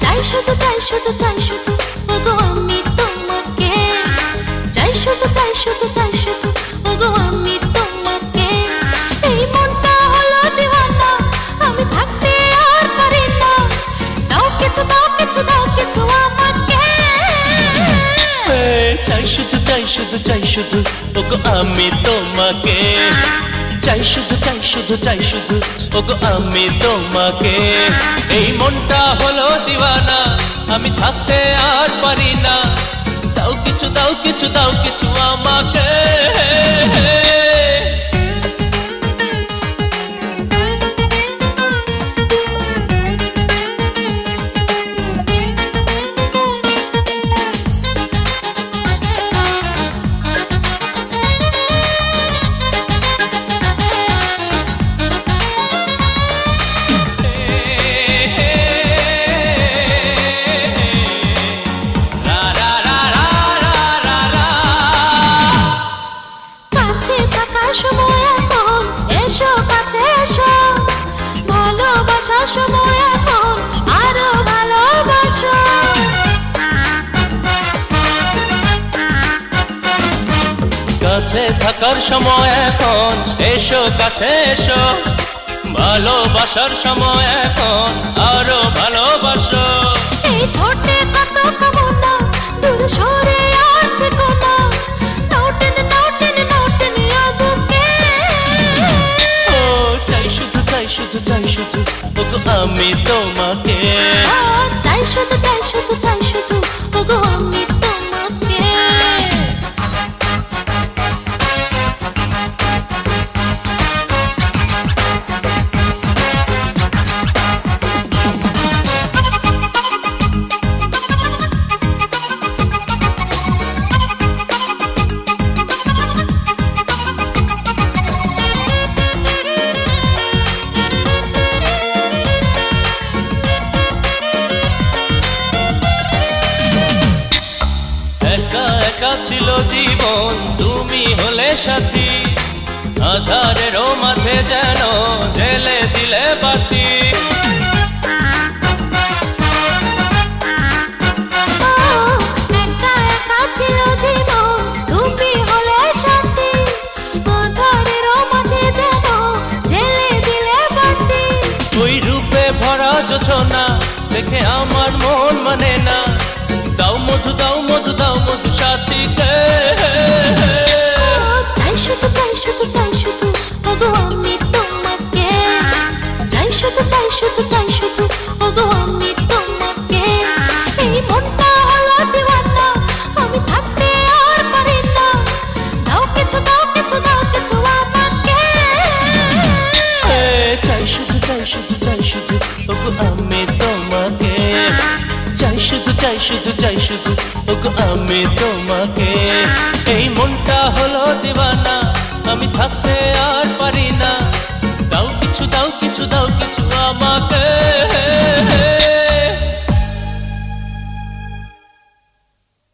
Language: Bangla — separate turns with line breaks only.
চাই শুধু চাই শুধু চাই শুধু ওগো আমি তোমাকে, চাই শুধু চাই শুধু চাই শুধু ওগো আমি তোমাকে। এই মনটা হলো দিওয়ানা, আমি থাকতে আর পারি না, দাও কিছু দাও কিছু দাও কিছু আমাকে।
চাই শুধু চাই শুধু চাই শুধু ওগো আমি তোমাকে, চাই শুধু চাই শুধু চাই শুধু ওগো আমি তোমাকে। এই মনটা হলো দিওয়ানা, আমি থাকতে আর পারি না, দাও কিছু দাও কিছু দাও কিছু আমাকে।
সময় এখন এসো কাছে এসো, ভালোবাসার সময় এখন আরো ভালোবাসো।
কাছে থাকার সময় এখন এসো কাছে এসো, ভালোবাসার সময় এখন আরো ভালোবাসো।
এই ঠোঁটে কত কামনা দূরে সরে আর থেকো না, নাও টেনে নাও টেনে নাও টেনে বুকে।
চাই শুধু চাই শুধু চাই শুধু ওগো আমি তোমাকে,
চাই শুধু চাই শুধু চাই শুধু ওগো আমি তোমাকে।
একা একা ছিল জীবন, তুমি হলে সাথী, আধারেরও মাঝে যেন জেলে দিলে বাতি।
একা একা ছিল জীবন, তুমি হলে সাথী, আধারেরও মাঝে যেন জেলে দিলে বাতি।
ওই রূপে ভরা যোছনা দেখে আমার মন মানে না, দাও মধু দাও মধু দাও মধু সাথীকে।
চাই শুধু চাই শুধু চাই শুধু ওগো আমি তোমাকে, চাই শুধু চাই শুধু চাই শুধু ওগো আমি তোমাকে। এই মনটা হলো দিওয়ানা, আমি থাকতে আর পারি না, দাও কিছু দাও কিছু দাও কিছু আমাকে।
চাই শুধু চাই শুধু চাই শুধু ওগো আমি তোমাকে, চাই শুধু চাই শুধু চাই শুধু ওগো আমি তোমাকে। এই মনটা হলো দিওয়ানা, আমি থাকতে আর পারি না, দাও কিছু দাও কিছু দাও কিছু আমাকে।